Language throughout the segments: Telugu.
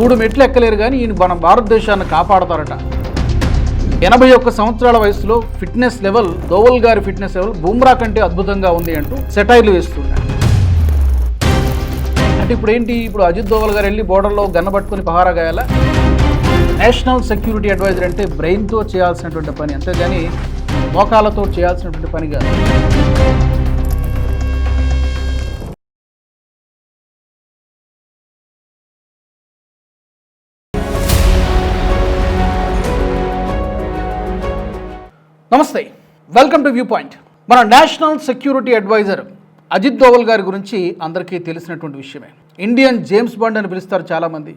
3 మెట్లు ఎక్కలేరు కానీ ఈయన మన భారతదేశాన్ని కాపాడతారట. 81 సంవత్సరాల వయసులో ఫిట్నెస్ లెవెల్, దోవల్ గారి ఫిట్నెస్ లెవెల్ బుమ్రా కంటే అద్భుతంగా ఉంది అంటూ సెటైర్లు వేస్తున్నాడు. అంటే ఇప్పుడు ఏంటి, ఇప్పుడు అజిత్ దోవల్ గారు వెళ్ళి బోర్డర్లో గన్న పట్టుకుని పహారా గాయాలా? నేషనల్ సెక్యూరిటీ అడ్వైజర్ అంటే బ్రెయిన్తో చేయాల్సినటువంటి పని, అంతేగాని మోకాలతో చేయాల్సినటువంటి పని కాదు. నమస్తే, వెల్కమ్ టు వ్యూ పాయింట్. మన national security adviser Ajit Doval గారి గురించి అందరికీ తెలిసినటువంటి విషయమే. ఇండియన్ జేమ్స్ బాండ్ అని పిలుస్తారు చాలామంది,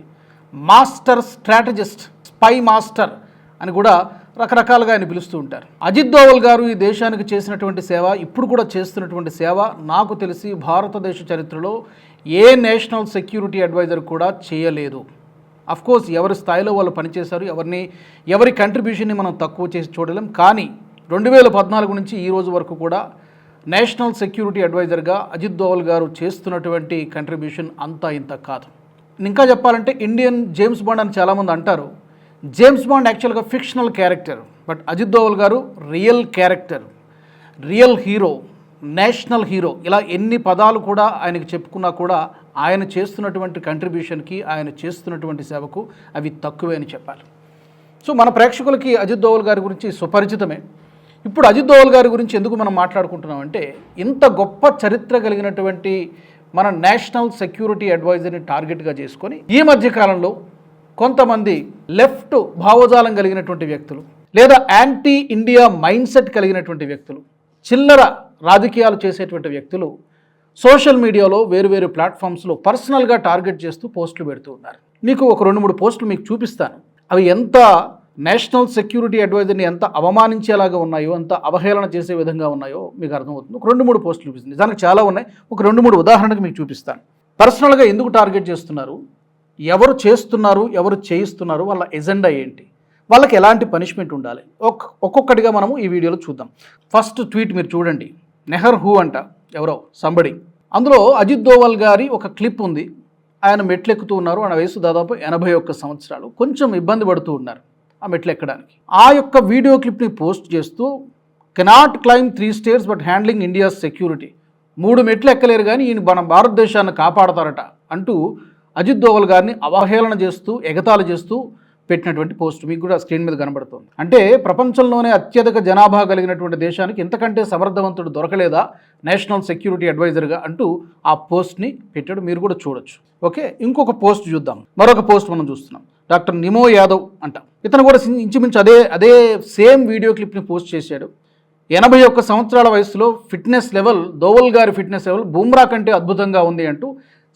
మాస్టర్ స్ట్రాటజిస్ట్, స్పై మాస్టర్ అని కూడా రకరకాలుగా ఆయన పిలుస్తూ ఉంటారు. అజిత్ దోవల్ గారు ఈ దేశానికి చేసినటువంటి సేవ, ఇప్పుడు కూడా చేస్తున్నటువంటి సేవ నాకు తెలిసి భారతదేశ చరిత్రలో ఏ నేషనల్ సెక్యూరిటీ అడ్వైజర్ కూడా చేయలేదు. అఫ్కోర్స్ ఎవరి స్థాయిలో వాళ్ళు పనిచేశారు, ఎవరి కంట్రిబ్యూషన్ని మనం తక్కువ చేసి చూడలేం. కానీ 2014 నుంచి ఈ రోజు వరకు కూడా నేషనల్ సెక్యూరిటీ అడ్వైజర్గా అజిత్ దోవల్ గారు చేస్తున్నటువంటి కంట్రిబ్యూషన్ అంతా ఇంత కాదు. ఇంకా చెప్పాలంటే ఇండియన్ జేమ్స్ బాండ్ అని చాలామంది అంటారు. జేమ్స్ బాండ్ యాక్చువల్గా fictional character, but Ajit Doval garu real character, real hero, national hero. ఇలా ఎన్ని పదాలు కూడా ఆయనకి చెప్పుకున్నా కూడా ఆయన చేస్తున్నటువంటి కంట్రిబ్యూషన్కి, ఆయన చేస్తున్నటువంటి సేవకు అవి తక్కువే అని చెప్పాలి. సో మన ప్రేక్షకులకి అజిత్ దోవల్ గారి గురించి సుపరిచితమే. ఇప్పుడు అజిత్ దోవల్ గారి గురించి ఎందుకు మనం మాట్లాడుకుంటున్నామంటే, ఇంత గొప్ప చరిత్ర కలిగినటువంటి మన నేషనల్ సెక్యూరిటీ అడ్వైజర్ని టార్గెట్గా చేసుకొని ఈ మధ్యకాలంలో కొంతమంది లెఫ్ట్ భావజాలం కలిగినటువంటి వ్యక్తులు, లేదా యాంటీ ఇండియా మైండ్ సెట్ కలిగినటువంటి వ్యక్తులు, చిల్లర రాజకీయాలు చేసేటువంటి వ్యక్తులు సోషల్ మీడియాలో వేరు ప్లాట్ఫామ్స్లో పర్సనల్గా టార్గెట్ చేస్తూ పోస్టులు పెడుతూ ఉన్నారు. మీకు ఒక 2-3 పోస్టులు మీకు చూపిస్తాను. అవి ఎంత నేషనల్ సెక్యూరిటీ అడ్వైజర్ని ఎంత అవమానించేలాగా ఉన్నాయో, ఎంత అవహేళన చేసే విధంగా ఉన్నాయో మీకు అర్థమవుతుంది. ఒక 2-3 పోస్టులు చూపిస్తుంది. నిజానికి చాలా ఉన్నాయి. ఒక 2-3 ఉదాహరణకు మీకు చూపిస్తాను. పర్సనల్గా ఎందుకు టార్గెట్ చేస్తున్నారు, ఎవరు చేస్తున్నారు, ఎవరు చేయిస్తున్నారు, వాళ్ళ ఎజెండా ఏంటి, వాళ్ళకి ఎలాంటి పనిష్మెంట్ ఉండాలి, ఒక్కొక్కటిగా మనము ఈ వీడియోలో చూద్దాం. ఫస్ట్ ట్వీట్ మీరు చూడండి. నెహర్ హూ అంట, ఎవరో సంబడి. అందులో అజిత్ దోవల్ గారి ఒక క్లిప్ ఉంది. ఆయన మెట్లెక్కుతూ ఉన్నారు. ఆయన వయసు దాదాపు 81 సంవత్సరాలు. కొంచెం ఇబ్బంది పడుతూ ఉన్నారు ఆ మెట్లు ఎక్కడానికి. ఆ యొక్క వీడియో క్లిప్ని పోస్ట్ చేస్తూ cannot claim 3 stairs but handling India's security, 3 మెట్లు ఎక్కలేరు కానీ ఈయన మన భారతదేశాన్ని కాపాడతారట అంటూ అజిత్ దోవల్ గారిని అవహేళన చేస్తూ, ఎగతాళి చేస్తూ పెట్టినటువంటి పోస్ట్ మీకు కూడా స్క్రీన్ మీద కనబడుతుంది. అంటే ప్రపంచంలోనే అత్యధిక జనాభా కలిగినటువంటి దేశానికి ఇంతకంటే సమర్థవంతుడు దొరకలేదా నేషనల్ సెక్యూరిటీ అడ్వైజర్గా అంటూ ఆ పోస్ట్ని పెట్టాడు. మీరు కూడా చూడొచ్చు. ఓకే, ఇంకొక పోస్ట్ చూద్దాం. మరొక పోస్ట్ మనం చూస్తున్నాం. డాక్టర్ నిమో యాదవ్ అంట. ఇతను కూడా ఇంచుమించు అదే సేమ్ వీడియో క్లిప్ని పోస్ట్ చేశాడు. 81 సంవత్సరాల వయసులో ఫిట్నెస్ లెవెల్, దోవల్ గారి ఫిట్నెస్ లెవెల్ బుమ్రా కంటే అద్భుతంగా ఉంది అంటూ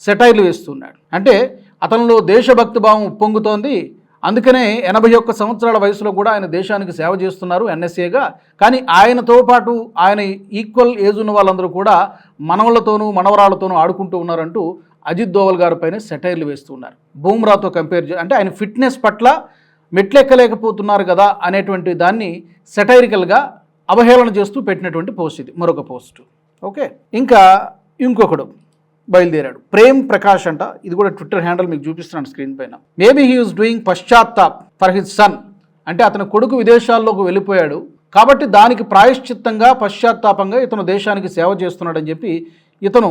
సెటైర్లు వేస్తున్నాడు. అంటే అతనిలో దేశభక్తి భావం ఉప్పొంగుతోంది. అందుకనే 81 సంవత్సరాల వయసులో కూడా ఆయన దేశానికి సేవ చేస్తున్నారు ఎన్ఎస్ఏగా. కానీ ఆయనతో పాటు ఆయన ఈక్వల్ ఏజ్ ఉన్న వాళ్ళందరూ కూడా మనవళ్లతోనూ మనవరాళ్లతోనూ ఆడుకుంటూ ఉన్నారంటూ అజిత్ దోవల్ గారి పైన సెటైర్లు వేస్తున్నారు. బూమ్రాతో కంపేర్ అంటే ఆయన ఫిట్నెస్ పట్ల మెట్లెక్కలేకపోతున్నారు కదా అనేటువంటి దాన్ని సెటైరికల్గా అవహేళన చేస్తూ పెట్టినటువంటి పోస్ట్ ఇది. మరొక పోస్టు. ఓకే, ఇంకా ఇంకొకడు బయలుదేరాడు. ప్రేమ్ ప్రకాష్ అంట. ఇది కూడా ట్విట్టర్ హ్యాండిల్ మీకు చూపిస్తున్నాను స్క్రీన్ పైన. మేబీ హీ ఈజ్ డూయింగ్ పశ్చాత్తాప్ ఫర్ హిజ్ సన్. అంటే అతని కొడుకు విదేశాల్లోకి వెళ్ళిపోయాడు కాబట్టి దానికి ప్రాయశ్చిత్తంగా, పశ్చాత్తాపంగా ఇతను దేశానికి సేవ చేస్తున్నాడని చెప్పి ఇతను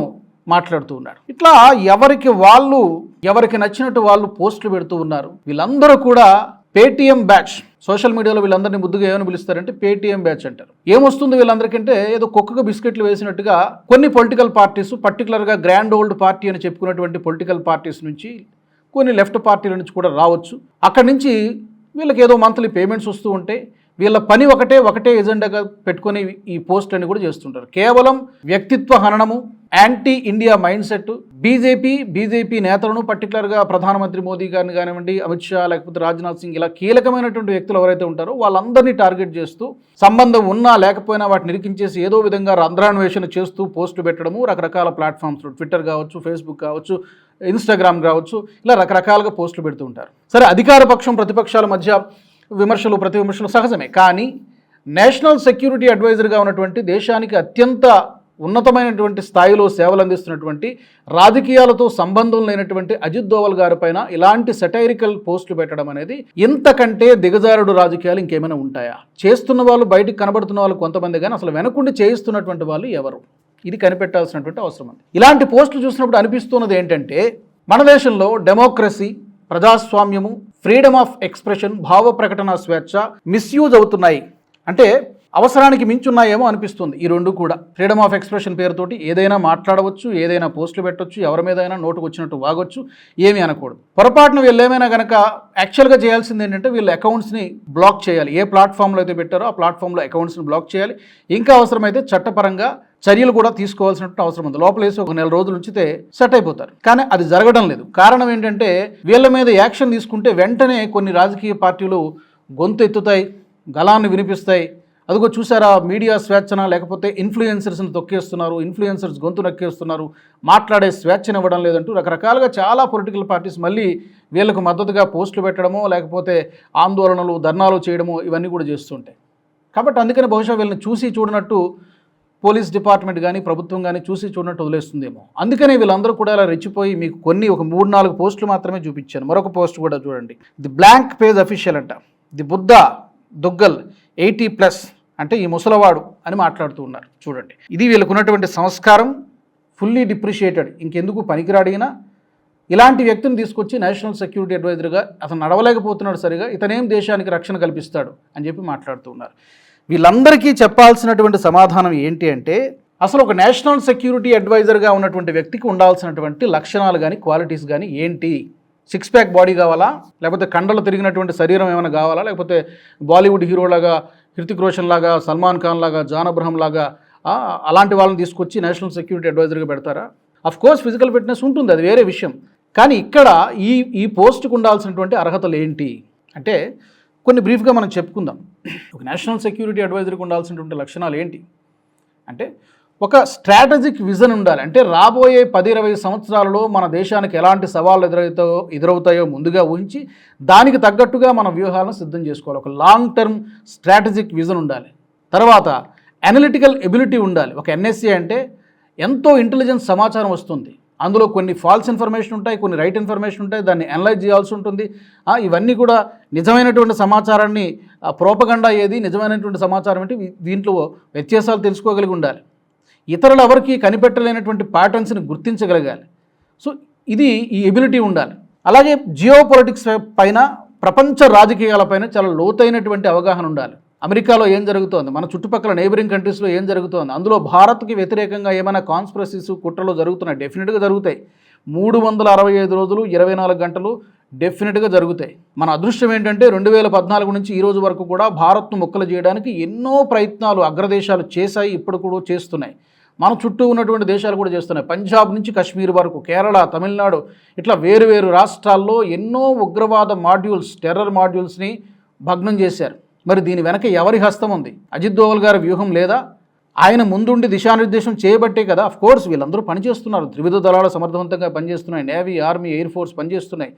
మాట్లాడుతూ ఉన్నాడు. ఇట్లా ఎవరికి నచ్చినట్టు వాళ్ళు పోస్టులు పెడుతూ ఉన్నారు. వీళ్ళందరూ కూడా పేటీఎం బ్యాచ్. సోషల్ మీడియాలో వీళ్ళందరినీ ముద్దుగా ఏమని పిలుస్తారంటే పేటీఎం బ్యాచ్ అంటారు. ఏమొస్తుంది వీళ్ళందరికంటే, ఏదో కుక్కకు బిస్కెట్లు వేసినట్టుగా కొన్ని పొలిటికల్ పార్టీస్, పర్టికులర్గా గ్రాండ్ ఓల్డ్ పార్టీ అని చెప్పుకున్నటువంటి పొలిటికల్ పార్టీస్ నుంచి, కొన్ని లెఫ్ట్ పార్టీల నుంచి కూడా రావచ్చు. అక్కడి నుంచి వీళ్ళకి ఏదో మంత్లీ పేమెంట్స్ వస్తూ ఉంటాయి. వీళ్ళ పని ఒకటే ఎజెండాగా పెట్టుకొని ఈ పోస్ట్ అని కూడా చేస్తుంటారు. కేవలం వ్యక్తిత్వ హననము, anti India mindset, BJP నేతలను, పర్టికులర్గా ప్రధానమంత్రి మోదీ గారిని కానివ్వండి, అమిత్ షా, లేకపోతే రాజ్నాథ్ సింగ్, ఇలా కీలకమైనటువంటి వ్యక్తులు ఎవరైతే ఉంటారో వాళ్ళందరినీ టార్గెట్ చేస్తూ, సంబంధం ఉన్నా లేకపోయినా వాటిని నిరికించేసి ఏదో విధంగా రంధ్రాన్వేషణ చేస్తూ పోస్టులు పెట్టడము రకరకాల ప్లాట్ఫామ్స్లో, ట్విట్టర్ కావచ్చు, ఫేస్బుక్ కావచ్చు, ఇన్స్టాగ్రామ్ కావచ్చు, ఇలా రకరకాలుగా పోస్టులు పెడుతూ ఉంటారు. సరే, అధికార పక్షం ప్రతిపక్షాల మధ్య విమర్శలు, ప్రతి విమర్శలు సహజమే. కానీ నేషనల్ సెక్యూరిటీ అడ్వైజర్గా ఉన్నటువంటి, దేశానికి అత్యంత ఉన్నతమైనటువంటి స్థాయిలో సేవలు అందిస్తున్నటువంటి రాజకీయాలతో సంబంధం లేనటువంటి అజిత్ దోవల్ గారి పైన ఇలాంటి సెటైరికల్ పోస్టులు పెట్టడం అనేది ఇంతకంటే దిగజారుడు రాజకీయాలు ఇంకేమైనా ఉంటాయా? చేస్తున్న వాళ్ళు బయటికి కనబడుతున్న వాళ్ళు కొంతమంది, కానీ అసలు వెనకుండి చేయిస్తున్నటువంటి వాళ్ళు ఎవరు? ఇది కనిపెట్టాల్సినటువంటి అవసరం ఉంది. ఇలాంటి పోస్టులు చూసినప్పుడు అనిపిస్తున్నది ఏంటంటే, మన దేశంలో డెమోక్రసీ, ప్రజాస్వామ్యము, ఫ్రీడమ్ ఆఫ్ ఎక్స్ప్రెషన్, భావ ప్రకటన స్వేచ్ఛ మిస్యూజ్ అవుతున్నాయి. అంటే అవసరానికి మించున్నాయేమో అనిపిస్తుంది ఈ రెండు కూడా. ఫ్రీడమ్ ఆఫ్ ఎక్స్ప్రెషన్ పేరుతోటి ఏదైనా మాట్లాడవచ్చు, ఏదైనా పోస్టులు పెట్టవచ్చు, ఎవరి మీదైనా నోటుకు వచ్చినట్టు వాగొచ్చు, ఏమీ అనకూడదు. పొరపాటున వీళ్ళు ఏమైనా కనుక యాక్చువల్గా చేయాల్సింది ఏంటంటే వీళ్ళ అకౌంట్స్ని బ్లాక్ చేయాలి. ఏ ప్లాట్ఫామ్లో అయితే పెట్టారో ఆ ప్లాట్ఫామ్లో అకౌంట్స్ని బ్లాక్ చేయాలి. ఇంకా అవసరమైతే చట్టపరంగా చర్యలు కూడా తీసుకోవాల్సినట్టు అవసరం ఉంది. లోపల వేసి ఒక 4 రోజులు ఉంచితే సెట్ అయిపోతారు. కానీ అది జరగడం లేదు. కారణం ఏంటంటే వీళ్ళ మీద యాక్షన్ తీసుకుంటే వెంటనే కొన్ని రాజకీయ పార్టీలు గొంతు ఎత్తుతాయి, గళాన్ని వినిపిస్తాయి. అదిగో చూసారా, మీడియా స్వేచ్ఛన, లేకపోతే ఇన్ఫ్లుయెన్సర్స్ని తొక్కేస్తున్నారు, ఇన్ఫ్లుయెన్సర్స్ గొంతు నొక్కేస్తున్నారు, మాట్లాడే స్వేచ్ఛను ఇవ్వడం లేదంటూ రకరకాలుగా చాలా పొలిటికల్ పార్టీస్ మళ్ళీ వీళ్ళకు మద్దతుగా పోస్టులు పెట్టడమో, లేకపోతే ఆందోళనలు, ధర్నాలు చేయడమో ఇవన్నీ కూడా చేస్తుంటాయి. కాబట్టి అందుకని బహుశా వీళ్ళని చూసి చూడనట్టు పోలీస్ డిపార్ట్మెంట్ కానీ ప్రభుత్వం కానీ చూసి చూడనట్టు వదిలేస్తుందేమో. అందుకనే వీళ్ళందరూ కూడా ఇలా రెచ్చిపోయి మీకు ఒక 3-4 పోస్టులు మాత్రమే చూపించాను. మరొక పోస్ట్ కూడా చూడండి. ది బ్లాంక్ పేజ్ అఫీషియల్ అంట. ది బుద్ధ దుగ్గల్ 80+ అంటే ఈ ముసలవాడు అని మాట్లాడుతూ ఉన్నారు. చూడండి, ఇది వీళ్ళకు ఉన్నటువంటి సంస్కారం. ఫుల్లీ డిప్రిషియేటెడ్, ఇంకెందుకు పనికిరాడినా ఇలాంటి వ్యక్తిని తీసుకొచ్చి నేషనల్ సెక్యూరిటీ అడ్వైజర్గా అతను నడవలేకపోతున్నాడు సరిగా, ఇతనేం దేశానికి రక్షణ కల్పిస్తాడు అని చెప్పి మాట్లాడుతూ ఉన్నారు. వీళ్ళందరికీ చెప్పాల్సినటువంటి సమాధానం ఏంటి అంటే, అసలు ఒక నేషనల్ సెక్యూరిటీ అడ్వైజర్గా ఉన్నటువంటి వ్యక్తికి ఉండాల్సినటువంటి లక్షణాలు కానీ క్వాలిటీస్ కానీ ఏంటి? 6 ప్యాక్ బాడీ కావాలా, లేకపోతే కండలు తిరిగినటువంటి శరీరం ఏమైనా కావాలా, లేకపోతే బాలీవుడ్ హీరోలాగా, హృతిక్ రోషన్ లాగా, సల్మాన్ ఖాన్ లాగా, జాన్ అబ్రహం లాగా అలాంటి వాళ్ళని తీసుకొచ్చి నేషనల్ సెక్యూరిటీ అడ్వైజర్గా పెడతారా? అఫ్కోర్స్ ఫిజికల్ ఫిట్నెస్ ఉంటుంది, అది వేరే విషయం. కానీ ఇక్కడ ఈ పోస్ట్కి ఉండాల్సినటువంటి అర్హతలు ఏంటి అంటే కొన్ని బ్రీఫ్గా మనం చెప్పుకుందాం. ఒక నేషనల్ సెక్యూరిటీ అడ్వైజర్కి ఉండాల్సినటువంటి లక్షణాలు ఏంటి అంటే, ఒక స్ట్రాటజిక్ విజన్ ఉండాలి. అంటే రాబోయే 10-20 సంవత్సరాలలో మన దేశానికి ఎలాంటి సవాళ్ళు ఎదురవుతాయో ముందుగా ఊహించి దానికి తగ్గట్టుగా మన వ్యూహాలను సిద్ధం చేసుకోవాలి. ఒక లాంగ్ టర్మ్ స్ట్రాటజిక్ విజన్ ఉండాలి. తర్వాత అనలిటికల్ ఎబిలిటీ ఉండాలి. ఒక ఎన్ఎస్ఏ అంటే ఎంతో ఇంటెలిజెన్స్ సమాచారం వస్తుంది, అందులో కొన్ని ఫాల్స్ ఇన్ఫర్మేషన్ ఉంటాయి, కొన్ని రైట్ ఇన్ఫర్మేషన్ ఉంటాయి, దాన్ని అనలైజ్ చేయాల్సి ఉంటుంది. ఇవన్నీ కూడా నిజమైనటువంటి సమాచారాన్ని, ప్రోపగండా ఏది, నిజమైనటువంటి సమాచారం ఏంటి, దీంట్లో వ్యత్యాసాలు తెలుసుకోగలిగి ఉండాలి. ఇతరులు ఎవరికి కనిపెట్టలేనటువంటి ప్యాటర్న్స్ని గుర్తించగలగాలి. సో ఇది ఈ ఎబిలిటీ ఉండాలి. అలాగే జియో పొలిటిక్స్ పైన, ప్రపంచ రాజకీయాలపైన చాలా లోతైనటువంటి అవగాహన ఉండాలి. అమెరికాలో ఏం జరుగుతోంది, మన చుట్టుపక్కల నైబరింగ్ కంట్రీస్లో ఏం జరుగుతోంది, అందులో భారత్కి వ్యతిరేకంగా ఏమైనా కాన్స్పిరసీస్, కుట్రలు జరుగుతున్నాయి, డెఫినెట్గా జరుగుతాయి. 365 రోజులు 24 గంటలు డెఫినెట్గా జరుగుతాయి. మన అదృష్టం ఏంటంటే 2014 నుంచి ఈ రోజు వరకు కూడా భారత్ను ముక్కలు చేయడానికి ఎన్నో ప్రయత్నాలు అగ్రదేశాలు చేశాయి, ఇప్పుడు కూడా చేస్తున్నాయి. మన చుట్టూ ఉన్నటువంటి దేశాలు కూడా చేస్తున్నాయి. పంజాబ్ నుంచి కశ్మీర్ వరకు, కేరళ, తమిళనాడు, ఇట్లా వేరు రాష్ట్రాల్లో ఎన్నో ఉగ్రవాద మాడ్యూల్స్, టెర్రర్ మాడ్యూల్స్ని భగ్నం చేశారు. మరి దీని వెనక ఎవరి హస్తం ఉంది? అజిత్ దోవల్ గారి వ్యూహం లేదా? ఆయన ముందుండి దిశానిర్దేశం చేయబట్టే కదా. కోర్స్ వీళ్ళందరూ పనిచేస్తున్నారు, త్రివిధ దళాలు సమర్థవంతంగా పనిచేస్తున్నాయి, నేవీ, ఆర్మీ, ఎయిర్ ఫోర్స్ పనిచేస్తున్నాయి,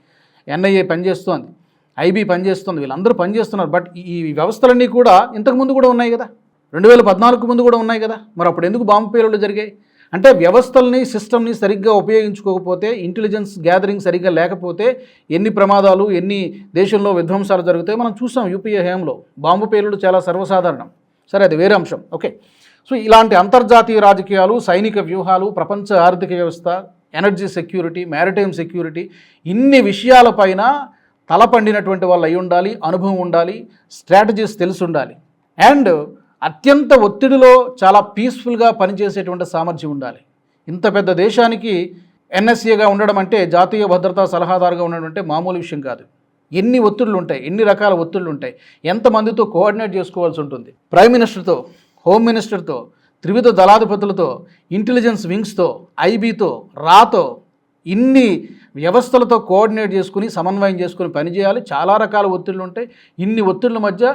ఎన్ఐఏ పనిచేస్తోంది, ఐబీ పనిచేస్తుంది, వీళ్ళందరూ పనిచేస్తున్నారు. బట్ ఈ వ్యవస్థలన్నీ కూడా ఇంతకుముందు కూడా ఉన్నాయి కదా, 2014 ముందు కూడా ఉన్నాయి కదా. మరి అప్పుడు ఎందుకు బాంబు పేలుళ్లు జరిగాయి? అంటే వ్యవస్థల్ని, సిస్టమ్ని సరిగ్గా ఉపయోగించుకోకపోతే, ఇంటెలిజెన్స్ గ్యాదరింగ్ సరిగ్గా లేకపోతే ఎన్ని ప్రమాదాలు, ఎన్ని దేశంలో విధ్వంసాలు జరుగుతాయి మనం చూసాం. యూపీఏ హయాంలో బాంబు పేలుళ్లు చాలా సర్వసాధారణం. సరే, అది వేరే అంశం. ఓకే, సో ఇలాంటి అంతర్జాతీయ రాజకీయాలు, సైనిక వ్యూహాలు, ప్రపంచ ఆర్థిక వ్యవస్థ, ఎనర్జీ సెక్యూరిటీ, మ్యారిటైమ్ సెక్యూరిటీ, ఇన్ని విషయాలపైన తలపండినటువంటి వాళ్ళు అయి ఉండాలి, అనుభవం ఉండాలి, స్ట్రాటజీస్ తెలిసి ఉండాలి. అండ్ అత్యంత ఒత్తిడిలో చాలా పీస్ఫుల్గా పనిచేసేటువంటి సామర్థ్యం ఉండాలి. ఇంత పెద్ద దేశానికి ఎన్ఎస్ఏగా ఉండడం అంటే, జాతీయ భద్రతా సలహాదారుగా ఉండడం అంటే మామూలు విషయం కాదు. ఎన్ని ఒత్తిడులు ఉంటాయి, ఎన్ని రకాల ఒత్తిడులు ఉంటాయి, ఎంతమందితో కోఆర్డినేట్ చేసుకోవాల్సి ఉంటుంది. ప్రైమ్ మినిస్టర్తో, హోమ్ మినిస్టర్తో, త్రివిధ దళాధిపతులతో, ఇంటెలిజెన్స్ వింగ్స్తో, ఐబీతో, రాతో, ఇన్ని వ్యవస్థలతో కోఆర్డినేట్ చేసుకుని, సమన్వయం చేసుకుని పనిచేయాలి. చాలా రకాల ఒత్తిళ్ళు ఉంటాయి. ఇన్ని ఒత్తిళ్ల మధ్య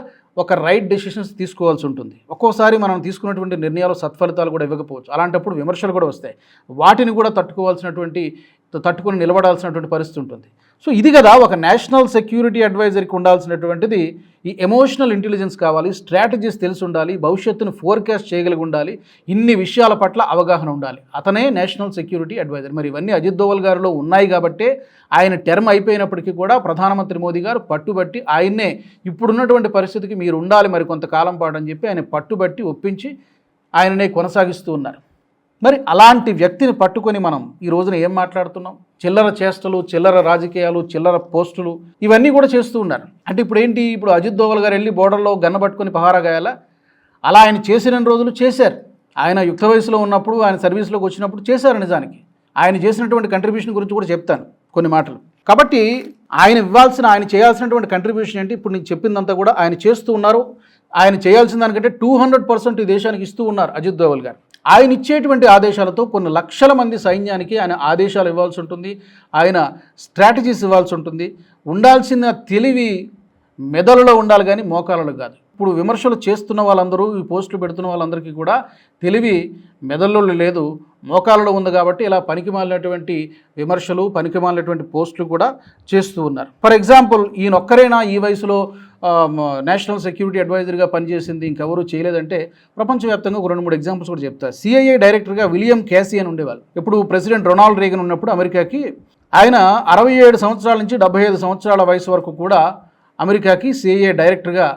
ఒక రైట్ డెసిషన్స్ తీసుకోవాల్సి ఉంటుంది. ఒక్కోసారి మనం తీసుకున్నటువంటి నిర్ణయాలు సత్ఫలితాలు కూడా ఇవ్వకపోవచ్చు. అలాంటప్పుడు విమర్శలు కూడా వస్తాయి. వాటిని కూడా తట్టుకోవాల్సినటువంటి తట్టుకొని నిలబడాల్సినటువంటి పరిస్థితి ఉంటుంది. సో ఇది కదా ఒక నేషనల్ సెక్యూరిటీ అడ్వైజర్కి ఉండాల్సినటువంటిది. ఈ ఎమోషనల్ ఇంటెలిజెన్స్ కావాలి, స్ట్రాటజీస్ తెలిసి ఉండాలి, భవిష్యత్తును ఫోర్కాస్ట్ చేయగలిగి ఉండాలి, ఇన్ని విషయాల పట్ల అవగాహన ఉండాలి. అతనే నేషనల్ సెక్యూరిటీ అడ్వైజర్. మరి ఇవన్నీ అజిత్ దోవల్ గారిలో ఉన్నాయి కాబట్టే ఆయన టర్మ్ అయిపోయినప్పటికీ కూడా ప్రధానమంత్రి మోదీ గారు పట్టుబట్టి ఆయన్నే ఇప్పుడున్నటువంటి పరిస్థితికి మీరు ఉండాలి మరి కొంతకాలం పాటు అని చెప్పి ఆయన పట్టుబట్టి ఒప్పించి ఆయననే కొనసాగిస్తూ ఉన్నారు. మరి అలాంటి వ్యక్తిని పట్టుకొని మనం ఈ రోజున ఏం మాట్లాడుతున్నాం? చిల్లర చేష్టలు, చిల్లర రాజకీయాలు, చిల్లర పోస్టులు ఇవన్నీ కూడా చేస్తూ ఉన్నారు. అంటే ఇప్పుడు ఏంటి, ఇప్పుడు అజిత్ దోవల్ గారు వెళ్ళి బోర్డర్లో గన్న పట్టుకొని పహారా గాయాలా? అలా ఆయన చేసిన రోజులు చేశారు. ఆయన యుక్త వయసులో ఉన్నప్పుడు, ఆయన సర్వీస్లోకి వచ్చినప్పుడు చేశారు. నిజానికి ఆయన చేసినటువంటి కంట్రిబ్యూషన్ గురించి కూడా చెప్తాను కొన్ని మాటలు. కాబట్టి ఆయన చేయాల్సినటువంటి కంట్రిబ్యూషన్ ఏంటి? ఇప్పుడు నేను చెప్పిందంతా కూడా ఆయన చేస్తూ ఉన్నారు. ఆయన చేయాల్సిన దానికంటే 200% ఈ దేశానికి ఇస్తూ ఉన్నారు అజిత్ దోవల్ గారు. ఆయన ఇచ్చేటువంటి ఆదేశాలతో కొన్ని లక్షల మంది సైన్యానికి ఆయన ఆదేశాలు ఇవ్వాల్సి ఉంటుంది, ఆయన స్ట్రాటజీస్ ఇవ్వాల్సి ఉంటుంది. ఉండాల్సిన తెలివి మెదడులో ఉండాలి కానీ మోకాలలో కాదు. ఇప్పుడు విమర్శలు చేస్తున్న వాళ్ళందరూ, ఈ పోస్టులు పెడుతున్న వాళ్ళందరికీ కూడా తెలివి మెదడులో లేదు, మోకాలలో ఉంది. కాబట్టి ఇలా పనికిమాలినటువంటి విమర్శలు, పనికిమాలినటువంటి పోస్టులు కూడా చేస్తూ ఉన్నారు. ఫర్ ఎగ్జాంపుల్, ఈయనొక్కరైనా ఈ వయసులో నేషనల్ సెక్యూరిటీ అడ్వైజర్గా పనిచేసింది, ఇంకెవరూ చేయలేదంటే ప్రపంచవ్యాప్తంగా 2-3 ఎగ్జాంపుల్స్ కూడా చెప్తారు. సిఐఏ డైరెక్టర్గా విలియం క్యాసీ అని ఉండేవాళ్ళు. ఇప్పుడు ప్రెసిడెంట్ రొనాల్డ్ రీగన్ ఉన్నప్పుడు అమెరికాకి ఆయన 67 సంవత్సరాల నుంచి 75 సంవత్సరాల వయసు వరకు కూడా అమెరికాకి సిఐఏ డైరెక్టర్గా,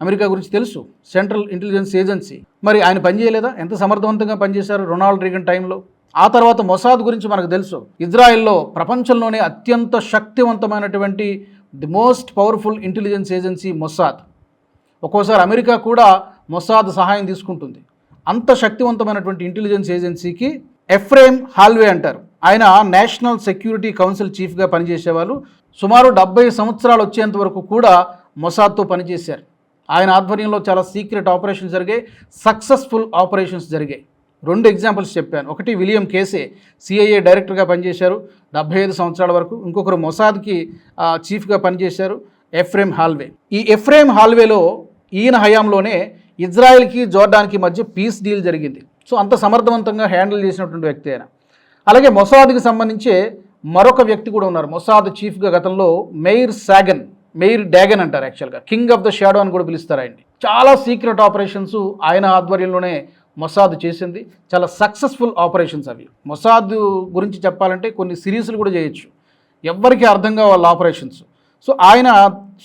అమెరికా గురించి తెలుసు, సెంట్రల్ ఇంటెలిజెన్స్ ఏజెన్సీ. మరి ఆయన పనిచేయలేదా? ఎంత సమర్థవంతంగా పనిచేశారు రొనాల్డ్ రీగన్ టైంలో. ఆ తర్వాత మొసాద్ గురించి మనకు తెలుసు. ఇజ్రాయెల్లో ప్రపంచంలోనే అత్యంత శక్తివంతమైనటువంటి the most powerful intelligence agency Mossad. ఒక్కోసారి అమెరికా కూడా మొసాద్ సహాయం తీసుకుంటుంది. అంత శక్తివంతమైనటువంటి ఇంటెలిజెన్స్ ఏజెన్సీకి ఎఫ్రేమ్ హాల్వే అంటారు. ఆయన నేషనల్ సెక్యూరిటీ కౌన్సిల్ చీఫ్గా పనిచేసేవాళ్ళు. సుమారు 70 సంవత్సరాలు వచ్చేంత వరకు కూడా మొసాద్తో పనిచేశారు. ఆయన ఆధ్వర్యంలో చాలా సీక్రెట్ ఆపరేషన్స్ జరిగాయి, సక్సెస్ఫుల్ ఆపరేషన్స్ జరిగాయి. 2 ఎగ్జాంపుల్స్ చెప్పాను. ఒకటి విలియం కేసే, సిఐఏ డైరెక్టర్గా పనిచేశారు 75 సంవత్సరాల వరకు. ఇంకొకరు మొసాద్కి చీఫ్గా పనిచేశారు, ఎఫ్రేమ్ హాల్వే. ఈ ఎఫ్రేమ్ హాల్వేలో ఈయన హయాంలోనే ఇజ్రాయెల్కి జోర్డాన్కి మధ్య పీస్ డీల్ జరిగింది. సో అంత సమర్థవంతంగా హ్యాండిల్ చేసినటువంటి వ్యక్తి ఆయన. అలాగే మొసాద్కి సంబంధించే మరొక వ్యక్తి కూడా ఉన్నారు. మొసాద్ చీఫ్గా గతంలో మెయిర్ డాగన్ అంటారు, యాక్చువల్గా కింగ్ ఆఫ్ ద షాడో అని కూడా పిలుస్తారు ఆయన్ని. చాలా సీక్రెట్ ఆపరేషన్స్ ఆయన ఆధ్వర్యంలోనే మొసాద్ చేసింది. చాలా సక్సెస్ఫుల్ ఆపరేషన్స్ అవి. మొసాద్ గురించి చెప్పాలంటే కొన్ని సిరీస్లు కూడా చేయొచ్చు, ఎవ్వరికీ అర్థం కావాలి ఆపరేషన్స్. సో ఆయన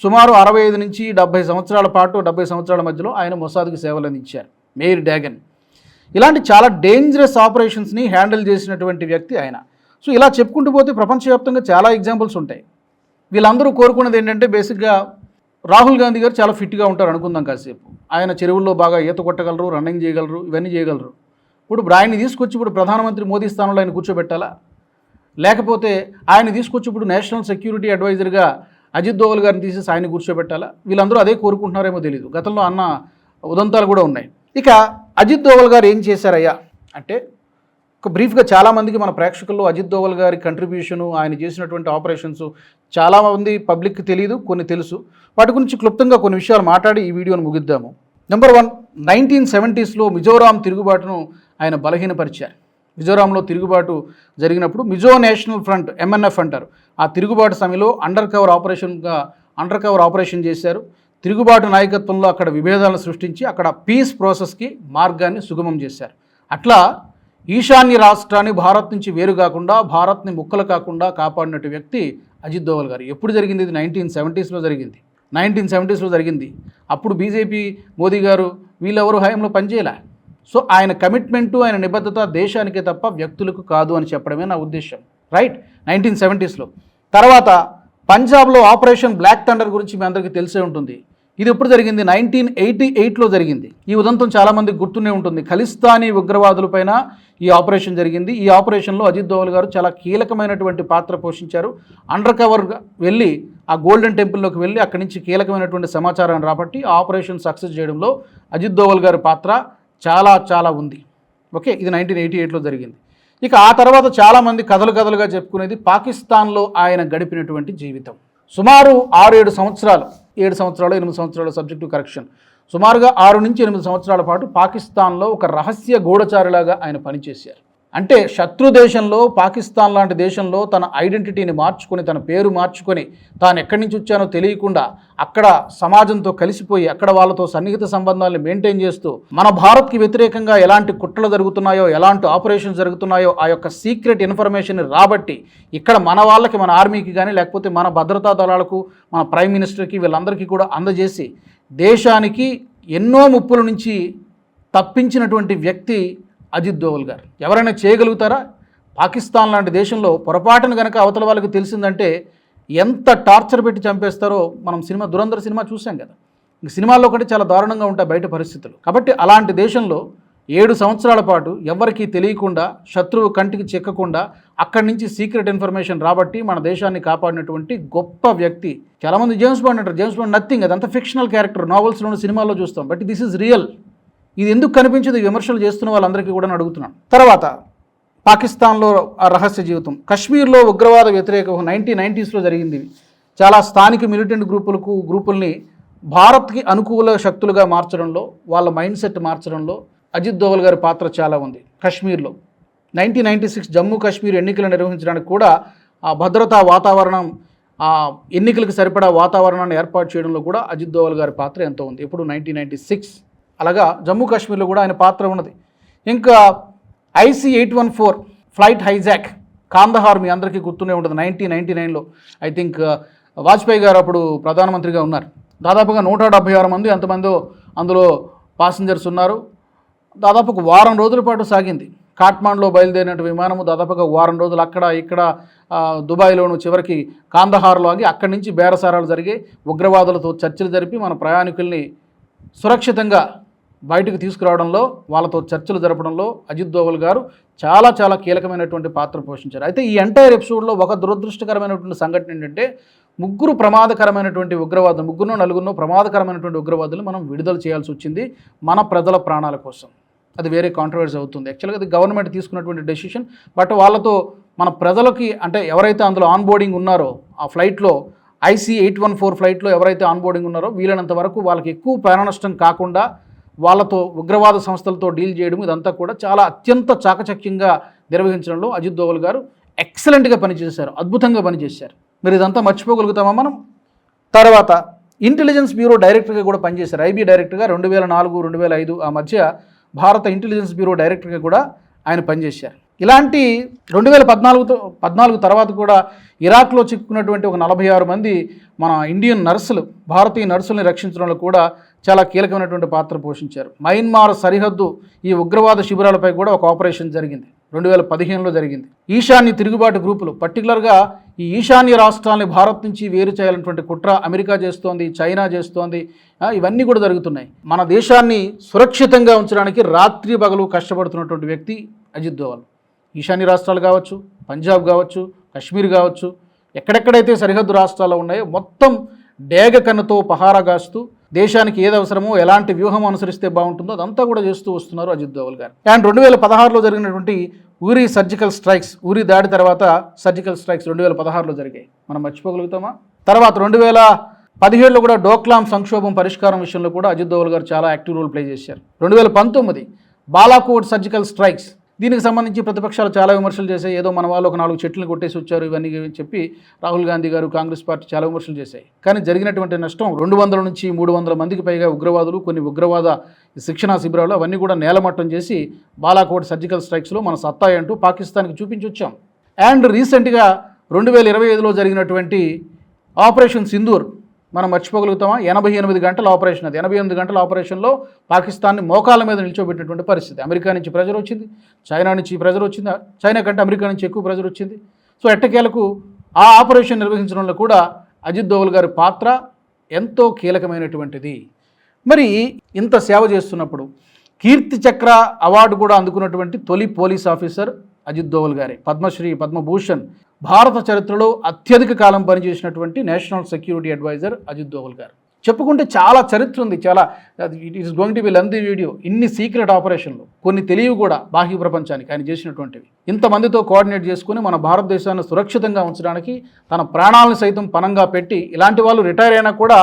సుమారు 65 నుంచి 70 సంవత్సరాల పాటు, 70 సంవత్సరాల మధ్యలో ఆయన మొసాద్కి సేవలు అందించారు, మెయిర్ డాగన్. ఇలాంటి చాలా డేంజరస్ ఆపరేషన్స్ని హ్యాండిల్ చేసినటువంటి వ్యక్తి ఆయన. సో ఇలా చెప్పుకుంటూ పోతే ప్రపంచవ్యాప్తంగా చాలా ఎగ్జాంపుల్స్ ఉంటాయి. వీళ్ళందరూ కోరుకున్నది ఏంటంటే బేసిక్గా రాహుల్ గాంధీ గారు చాలా ఫిట్గా ఉంటారు అనుకుందాం కాసేపు. ఆయన చెరువుల్లో బాగా ఈత కొట్టగలరు, రన్నింగ్ చేయగలరు, ఇవన్నీ చేయగలరు. ఇప్పుడు ఆయన్ని తీసుకొచ్చి ఇప్పుడు ప్రధానమంత్రి మోదీ స్థానంలో ఆయన కూర్చోబెట్టాలా? లేకపోతే ఆయన తీసుకొచ్చి ఇప్పుడు నేషనల్ సెక్యూరిటీ అడ్వైజర్గా అజిత్ దోవల్ గారిని తీసేసి ఆయన కూర్చోబెట్టాలా? వీళ్ళందరూ అదే కోరుకుంటున్నారేమో తెలియదు. గతంలో అన్న ఉదంతాలు కూడా ఉన్నాయి. ఇక అజిత్ దోవల్ గారు ఏం చేశారయ్యా అంటే, ఒక బ్రీఫ్గా చాలామందికి మన ప్రేక్షకుల్లో అజిత్ దోవల్ గారి కంట్రిబ్యూషను, ఆయన చేసినటువంటి ఆపరేషన్స్ చాలామంది పబ్లిక్కి తెలియదు, కొన్ని తెలుసు. వాటి గురించి క్లుప్తంగా కొన్ని విషయాలు మాట్లాడి ఈ వీడియోను ముగిద్దాము. నెంబర్ 1, 1970స్లో మిజోరాం తిరుగుబాటును ఆయన బలహీనపరిచారు. మిజోరాంలో తిరుగుబాటు జరిగినప్పుడు మిజో నేషనల్ ఫ్రంట్, MNF అంటారు, ఆ తిరుగుబాటు సమయంలో అండర్ కవర్ ఆపరేషన్ చేశారు. తిరుగుబాటు నాయకత్వంలో అక్కడ విభేదాలను సృష్టించి అక్కడ పీస్ ప్రాసెస్కి మార్గాన్ని సుగమం చేశారు. అట్లా ఈశాన్య రాష్ట్రాన్ని భారత్ నుంచి వేరు కాకుండా, భారత్ని ముక్కలు కాకుండా కాపాడినట్టు వ్యక్తి అజిత్ దోవల్ గారు. ఎప్పుడు జరిగింది? ఇది 1970స్లో జరిగింది. 1970స్లో జరిగింది. అప్పుడు బీజేపీ, మోదీ గారు వీళ్ళెవరు హయాంలో పనిచేయలే. సో ఆయన కమిట్మెంటు, ఆయన నిబద్ధత దేశానికే తప్ప వ్యక్తులకు కాదు అని చెప్పడమే నా ఉద్దేశం. రైట్, 1970స్లో. తర్వాత పంజాబ్లో ఆపరేషన్ బ్లాక్ థండర్ గురించి మీ అందరికీ తెలిసే ఉంటుంది. ఇది ఎప్పుడు జరిగింది? 1988లో జరిగింది. ఈ ఉదంతం చాలామందికి గుర్తునే ఉంటుంది. ఖలిస్తానీ ఉగ్రవాదులపైన ఈ ఆపరేషన్ జరిగింది. ఈ ఆపరేషన్లో అజిత్ దోవల్ గారు చాలా కీలకమైనటువంటి పాత్ర పోషించారు. అండర్ కవర్గా వెళ్ళి ఆ గోల్డెన్ టెంపుల్లోకి వెళ్ళి అక్కడి నుంచి కీలకమైనటువంటి సమాచారాన్ని రాబట్టి ఆ ఆపరేషన్ సక్సెస్ చేయడంలో అజిత్ దోవల్ గారి పాత్ర చాలా ఉంది. ఓకే, ఇది 1988లో జరిగింది. ఇక ఆ తర్వాత చాలామంది కథలుగా చెప్పుకునేది పాకిస్తాన్లో ఆయన గడిపినటువంటి జీవితం. సుమారు 6-7 సంవత్సరాలు, 7 సంవత్సరాలు 8 సంవత్సరాలు, సబ్జెక్టు కరెక్షన్, సుమారుగా 6 నుంచి 8 సంవత్సరాల పాటు పాకిస్తాన్లో ఒక రహస్య గూఢచారిలాగా ఆయన పనిచేశారు. అంటే శత్రు దేశంలో, పాకిస్తాన్ లాంటి దేశంలో తన ఐడెంటిటీని మార్చుకొని, తన పేరు మార్చుకొని, తాను ఎక్కడి నుంచి వచ్చానో తెలియకుండా అక్కడ సమాజంతో కలిసిపోయి అక్కడ వాళ్ళతో సన్నిహిత సంబంధాలను మెయింటైన్ చేస్తూ మన భారత్కి వ్యతిరేకంగా ఎలాంటి కుట్రలు జరుగుతున్నాయో, ఎలాంటి ఆపరేషన్స్ జరుగుతున్నాయో ఆ యొక్క సీక్రెట్ ఇన్ఫర్మేషన్ రాబట్టి ఇక్కడ మన వాళ్ళకి, మన ఆర్మీకి కానీ లేకపోతే మన భద్రతా దళాలకు, మన ప్రైమ్ మినిస్టర్కి వీళ్ళందరికీ కూడా అందజేసి దేశానికి ఎన్నో ముప్పుల నుంచి తప్పించినటువంటి వ్యక్తి అజిత్ దోవల్ గారు. ఎవరైనా చేయగలుగుతారా? పాకిస్తాన్ లాంటి దేశంలో పొరపాటును కనుక అవతల వాళ్ళకి తెలిసిందంటే ఎంత టార్చర్ పెట్టి చంపేస్తారో మనం దురంధర్ సినిమా చూసాం కదా. ఇంక సినిమాల్లో కంటే చాలా దారుణంగా ఉంటాయి బయట పరిస్థితులు. కాబట్టి అలాంటి దేశంలో 7 సంవత్సరాల పాటు ఎవరికీ తెలియకుండా, శత్రువు కంటికి చిక్కకుండా అక్కడి నుంచి సీక్రెట్ ఇన్ఫర్మేషన్ రాబట్టి మన దేశాన్ని కాపాడినటువంటి గొప్ప వ్యక్తి. చాలామంది జేమ్స్ బాండ్ అంటారు. జేమ్స్ బాండ్ నథింగ్, అదంతా ఫిక్షనల్ క్యారెక్టర్, నావెల్స్లోని సినిమాల్లో చూస్తాం. But this is real. ఇది ఎందుకు కనిపించదు? విమర్శలు చేస్తున్న వాళ్ళందరికీ కూడా అడుగుతున్నాను. తర్వాత పాకిస్తాన్లో ఆ రహస్య జీవితం, కశ్మీర్లో ఉగ్రవాద వ్యతిరేక 1990s జరిగింది. చాలా స్థానిక మిలిటెంట్ గ్రూపుల్ని భారత్కి అనుకూల శక్తులుగా మార్చడంలో, వాళ్ళ మైండ్ సెట్ మార్చడంలో అజిత్ దోవల్ గారి పాత్ర చాలా ఉంది. కశ్మీర్లో 1996 జమ్మూ కాశ్మీర్ ఎన్నికలు నిర్వహించడానికి కూడా ఆ భద్రతా వాతావరణం, ఆ ఎన్నికలకు సరిపడా వాతావరణాన్ని ఏర్పాటు చేయడంలో కూడా అజిత్ దోవల్ గారి పాత్ర ఎంతో ఉంది. ఇప్పుడు 1996 అలాగా జమ్మూ కాశ్మీర్లో కూడా ఆయన పాత్ర ఉన్నది. ఇంకా IC-814 ఫ్లైట్ హైజాక్ కాందహార్ మీ అందరికీ గుర్తునే ఉంటుంది. 1999లో ఐ థింక్ వాజ్పేయి గారు అప్పుడు ప్రధానమంత్రిగా ఉన్నారు. దాదాపుగా 176 మంది అంతమంది అందులో పాసింజర్స్ ఉన్నారు. దాదాపు ఒక వారం రోజుల పాటు సాగింది. కాట్మాండ్లో బయలుదేరినట్టు విమానము దాదాపుగా వారం రోజులు అక్కడ ఇక్కడ దుబాయ్లోను, చివరికి కాందహార్లో ఆగి అక్కడి నుంచి బేరసారాలు జరిగాయి. ఉగ్రవాదులతో చర్చలు జరిపి మన ప్రయాణికుల్ని సురక్షితంగా బయటకు తీసుకురావడంలో, వాళ్ళతో చర్చలు జరపడంలో అజిత్ దోవల్ గారు చాలా చాలా కీలకమైనటువంటి పాత్ర పోషించారు. అయితే ఈ ఎంటైర్ ఎపిసోడ్లో ఒక దురదృష్టకరమైనటువంటి సంఘటన ఏంటంటే, ముగ్గురు ప్రమాదకరమైనటువంటి ఉగ్రవాదులు, నలుగురు ప్రమాదకరమైనటువంటి ఉగ్రవాదులు మనం విడుదల చేయాల్సి వచ్చింది మన ప్రజల ప్రాణాల కోసం. అది వేరే కాంట్రవర్సీ అవుతుంది. యాక్చువల్గా అది గవర్నమెంట్ తీసుకున్నటువంటి డెసిషన్. బట్ వాళ్ళతో మన ప్రజలకి, అంటే ఎవరైతే అందులో ఆన్బోర్డింగ్ ఉన్నారో ఆ ఫ్లైట్లో, IC-814 ఫ్లైట్లో ఎవరైతే ఆన్బోర్డింగ్ ఉన్నారో వీలైనంత వరకు వాళ్ళకి ఎక్కువ ప్రాణ నష్టం కాకుండా వాళ్ళతో ఉగ్రవాద సంస్థలతో డీల్ చేయడం, ఇదంతా కూడా చాలా అత్యంత చాకచక్యంగా నిర్వహించడంలో అజిత్ దోవల్ గారు ఎక్సలెంట్గా పనిచేశారు, అద్భుతంగా పనిచేశారు. మీరు ఇదంతా మర్చిపోగలుగుతామా మనం? తర్వాత ఇంటెలిజెన్స్ బ్యూరో డైరెక్టర్గా కూడా పనిచేశారు. IB డైరెక్టర్గా 2004-2005 ఆ మధ్య భారత ఇంటెలిజెన్స్ బ్యూరో డైరెక్టర్గా కూడా ఆయన పనిచేశారు. ఇలాంటి 2014 తర్వాత కూడా ఇరాక్లో చిక్కుకున్నటువంటి ఒక 46 మంది మన ఇండియన్ నర్సులు, భారతీయ నర్సుల్ని రక్షించడంలో కూడా చాలా కీలకమైనటువంటి పాత్ర పోషించారు. మయన్మార్ సరిహద్దు ఈ ఉగ్రవాద శిబిరాలపై కూడా ఒక ఆపరేషన్ జరిగింది, 2015లో జరిగింది. ఈశాన్య తిరుగుబాటు గ్రూపులు, పర్టికులర్గా ఈ ఈశాన్య రాష్ట్రాలని భారత్ నుంచి వేరు చేయాలన్నటువంటి కుట్ర అమెరికా చేస్తోంది, చైనా చేస్తోంది, ఇవన్నీ కూడా జరుగుతున్నాయి. మన దేశాన్ని సురక్షితంగా ఉంచడానికి రాత్రి పగలు కష్టపడుతున్నటువంటి వ్యక్తి అజిత్ దోవల్. ఈశాన్య రాష్ట్రాలు కావచ్చు, పంజాబ్ కావచ్చు, కశ్మీర్ కావచ్చు, ఎక్కడెక్కడైతే సరిహద్దు రాష్ట్రాలు ఉన్నాయో మొత్తం డేగ కన్నుతో పహారా కాస్తూ దేశానికి ఏది అవసరమో, ఎలాంటి వ్యూహం అనుసరిస్తే బాగుంటుందో అదంతా కూడా చేస్తూ వస్తున్నారు అజిత్ దోవల్ గారు. అండ్ 2016లో జరిగినటువంటి ఊరి సర్జికల్ స్ట్రైక్స్, ఊరి దాడి తర్వాత సర్జికల్ స్ట్రైక్స్ 2016లో జరిగాయి, మనం మర్చిపోగలుగుతామా? తర్వాత 2017లో కూడా డోక్లాం సంక్షోభం పరిష్కారం విషయంలో కూడా అజిత్ దోవల్ గారు చాలా యాక్టివ్ రోల్ ప్లే చేశారు. 2019 బాలాకోట్ సర్జికల్ స్ట్రైక్స్, దీనికి సంబంధించి ప్రతిపక్షాలు చాలా విమర్శలు చేశాయి. ఏదో మన వాళ్ళు ఒక 4 చెట్లను కొట్టేసి వచ్చారు, ఇవన్నీ చెప్పి రాహుల్ గాంధీ గారు, కాంగ్రెస్ పార్టీ చాలా విమర్శలు చేశాయి. కానీ జరిగినటువంటి నష్టం 200 నుంచి 300 మందికి పైగా ఉగ్రవాదులు, కొన్ని ఉగ్రవాద శిక్షణా శిబిరాలు అవన్నీ కూడా నేలమట్టం చేసి బాలాకోట్ సర్జికల్ స్ట్రైక్స్లో మన సత్తా అంటూ పాకిస్తాన్కి చూపించి వచ్చాం. అండ్ రీసెంట్గా 2025లో జరిగినటువంటి ఆపరేషన్ సింధూర్ మనం మర్చిపోగలుగుతామా? 88 గంటల ఆపరేషన్. అది 88 గంటల ఆపరేషన్లో పాకిస్తాన్ని మోకాళ్ళ మీద నిల్చోబెట్టినటువంటి పరిస్థితి. అమెరికా నుంచి ప్రెజర్ వచ్చింది, చైనా నుంచి ప్రెజర్ వచ్చింది, చైనా కంటే అమెరికా నుంచి ఎక్కువ ప్రెజర్ వచ్చింది. సో ఎట్టకేలకు ఆ ఆపరేషన్ నిర్వహించడంలో కూడా అజిత్ దోవల్ గారి పాత్ర ఎంతో కీలకమైనటువంటిది. మరి ఇంత సేవ చేస్తున్నప్పుడు కీర్తి చక్ర అవార్డు కూడా అందుకున్నటువంటి తొలి పోలీస్ ఆఫీసర్ అజిత్ దోవల్ గారే. పద్మశ్రీ, పద్మభూషణ్, భారత చరిత్రలో అత్యధిక కాలం పనిచేసినటువంటి national security adviser Ajit Doval గారు. చెప్పుకుంటే చాలా చరిత్ర ఉంది, చాలా. It is going to be lengthy video. ఇన్ని సీక్రెట్ ఆపరేషన్లు, కొన్ని తెలియవు కూడా బాహ్య ప్రపంచానికి ఆయన చేసినటువంటివి. ఇంతమందితో కోఆర్డినేట్ చేసుకుని మన భారతదేశాన్ని సురక్షితంగా ఉంచడానికి తన ప్రాణాలను సైతం పణంగా పెట్టి, ఇలాంటి వాళ్ళు రిటైర్ అయినా కూడా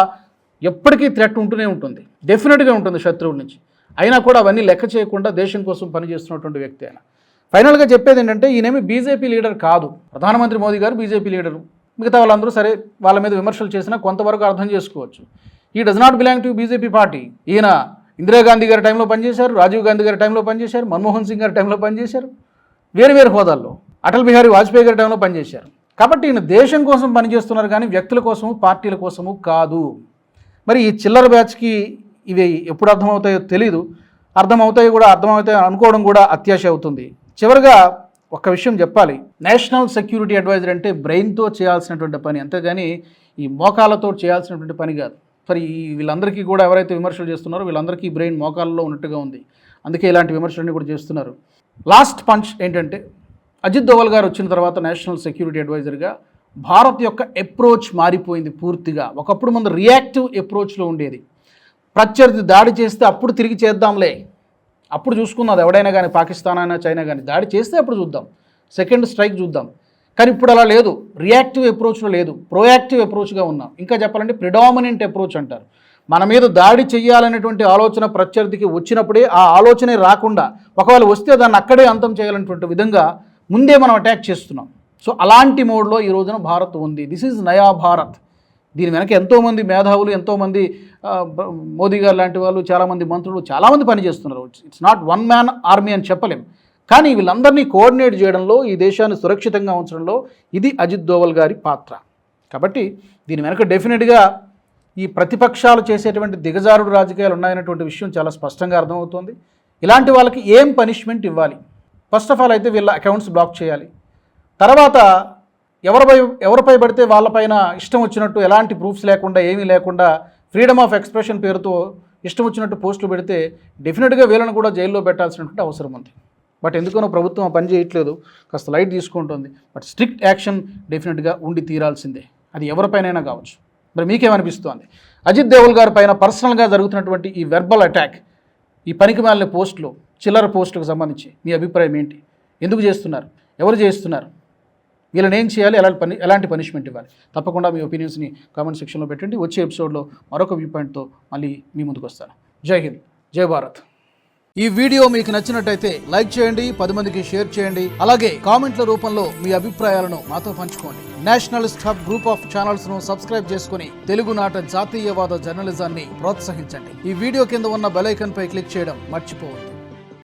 ఎప్పటికీ థ్రెట్ ఉంటూనే ఉంటుంది, డెఫినెట్గా ఉంటుంది శత్రువుల నుంచి. అయినా కూడా అవన్నీ లెక్క చేయకుండా దేశం కోసం పనిచేస్తున్నటువంటి వ్యక్తి ఆయన. ఫైనల్గా చెప్పేది ఏంటంటే ఈయనేమి బీజేపీ లీడర్ కాదు. ప్రధానమంత్రి మోదీ గారు బీజేపీ లీడరు, మిగతా వాళ్ళందరూ సరే వాళ్ళ మీద విమర్శలు చేసినా కొంతవరకు అర్థం చేసుకోవచ్చు. ఈ does not belong to BJP party. ఈయన ఇందిరాగాంధీ గారి టైంలో పనిచేశారు, రాజీవ్ గాంధీ గారి టైంలో పనిచేశారు, మన్మోహన్ సింగ్ గారి టైంలో పనిచేశారు, వేరు హోదాల్లో అటల్ బిహారీ వాజ్పేయి గారి టైంలో పనిచేశారు. కాబట్టి ఈయన దేశం కోసం పనిచేస్తున్నారు కానీ వ్యక్తుల కోసము పార్టీల కోసము కాదు. మరి ఈ చిల్లర బ్యాచ్కి ఇవి ఎప్పుడు అర్థమవుతాయో తెలీదు. అర్థమవుతాయి అనుకోవడం కూడా అత్యాశ అవుతుంది. చివరిగా ఒక విషయం చెప్పాలి. నేషనల్ సెక్యూరిటీ అడ్వైజర్ అంటే బ్రెయిన్తో చేయాల్సినటువంటి పని, అంతేగాని ఈ మోకాలతో చేయాల్సినటువంటి పని కాదు. మరి వీళ్ళందరికీ కూడా ఎవరైతే విమర్శలు చేస్తున్నారో వీళ్ళందరికీ బ్రెయిన్ మోకాల్లో ఉన్నట్టుగా ఉంది. అందుకే ఇలాంటి విమర్శలన్నీ కూడా చేస్తున్నారు. లాస్ట్ పంచ్ ఏంటంటే అజిత్ దోవల్ గారు వచ్చిన తర్వాత నేషనల్ సెక్యూరిటీ అడ్వైజర్గా భారత్ యొక్క అప్రోచ్ మారిపోయింది పూర్తిగా. ఒకప్పుడు ముందు రియాక్టివ్ అప్రోచ్లో ఉండేది. ప్రత్యర్థి దాడి చేస్తే అప్పుడు తిరిగి చేద్దాంలే, అప్పుడు చూసుకుందాం, అది ఎవడైనా కానీ పాకిస్తాన్ అయినా చైనా కానీ దాడి చేస్తే అప్పుడు చూద్దాం, సెకండ్ స్ట్రైక్ చూద్దాం. కానీ ఇప్పుడు అలా లేదు, రియాక్టివ్ అప్రోచ్లో లేదు, ప్రోయాక్టివ్ అప్రోచ్గా ఉన్నాం. ఇంకా చెప్పాలంటే ప్రిడామినెంట్ అప్రోచ్ అంటారు. మన మీద దాడి చేయాలనేటువంటి ఆలోచన ప్రత్యర్థికి వచ్చినప్పుడే ఆ ఆలోచనే రాకుండా, ఒకవేళ వస్తే దాన్ని అక్కడే అంతం చేయాలనేటువంటి విధంగా ముందే మనం అటాక్ చేస్తున్నాం. సో అలాంటి మోడ్లో ఈ రోజున భారత్ ఉంది. దిస్ ఈజ్ నయా భారత్. దీని వెనక ఎంతోమంది మేధావులు, ఎంతోమంది మోదీ గారు లాంటి వాళ్ళు, చాలామంది మంత్రులు, చాలామంది పనిచేస్తున్నారు. It's not one man army అని చెప్పలేం. కానీ వీళ్ళందరినీ కోఆర్డినేట్ చేయడంలో, ఈ దేశాన్ని సురక్షితంగా ఉంచడంలో ఇది అజిత్ దోవల్ గారి పాత్ర. కాబట్టి దీని వెనక డెఫినెట్గా ఈ ప్రతిపక్షాలు చేసేటువంటి దిగజారుడు రాజకీయాలు ఉన్నాయనేటువంటి విషయం చాలా స్పష్టంగా అర్థమవుతుంది. ఇలాంటి వాళ్ళకి ఏం పనిష్మెంట్ ఇవ్వాలి? ఫస్ట్ ఆఫ్ ఆల్ అయితే వీళ్ళ అకౌంట్స్ బ్లాక్ చేయాలి. తర్వాత ఎవరిపై పడితే వాళ్ళపైన ఇష్టం వచ్చినట్టు, ఎలాంటి ప్రూఫ్స్ లేకుండా, ఏమీ లేకుండా, ఫ్రీడమ్ ఆఫ్ ఎక్స్ప్రెషన్ పేరుతో ఇష్టం వచ్చినట్టు పోస్టులు పెడితే డెఫినెట్గా వీళ్ళని కూడా జైల్లో పెట్టాల్సినటువంటి అవసరం ఉంది. బట్ ఎందుకనో ప్రభుత్వం ఆ పని చేయట్లేదు, కాస్త లైట్ తీసుకుంటుంది. బట్ స్ట్రిక్ట్ యాక్షన్ డెఫినెట్గా ఉండి తీరాల్సిందే, అది ఎవరిపైనైనా కావచ్చు. మరి మీకేమనిపిస్తోంది? అజిత్ దోవల్ గారి పైన పర్సనల్గా జరుగుతున్నటువంటి ఈ వెర్బల్ అటాక్, ఈ పనికిమాలిన పోస్టులు, చిల్లర పోస్టులకు సంబంధించి మీ అభిప్రాయం ఏంటి? ఎందుకు చేస్తున్నారు? ఎవరు చేస్తున్నారు? వీళ్ళని ఏం చేయాలి? ఎలాంటి పనిష్మెంట్ ఇవ్వాలి? తప్పకుండా మీ ఒపీనియన్స్ని కామెంట్ సెక్షన్లో పెట్టండి. వచ్చే ఎపిసోడ్లో మరొక వ్యూ పాయింట్తో మళ్ళీ మీ ముందుకు వస్తాను. జై హింద్, జై భారత్. ఈ వీడియో మీకు నచ్చినట్టయితే లైక్ చేయండి, 10 మందికి షేర్ చేయండి. అలాగే కామెంట్ల రూపంలో మీ అభిప్రాయాలను మాతో పంచుకోండి. Nationalist hub group of channels ను సబ్స్క్రైబ్ చేసుకుని తెలుగునాట జాతీయవాద జర్నలిజాన్ని ప్రోత్సహించండి. ఈ వీడియో కింద ఉన్న బెల్ ఐకాన్ పై క్లిక్ చేయడం మర్చిపోవద్దు.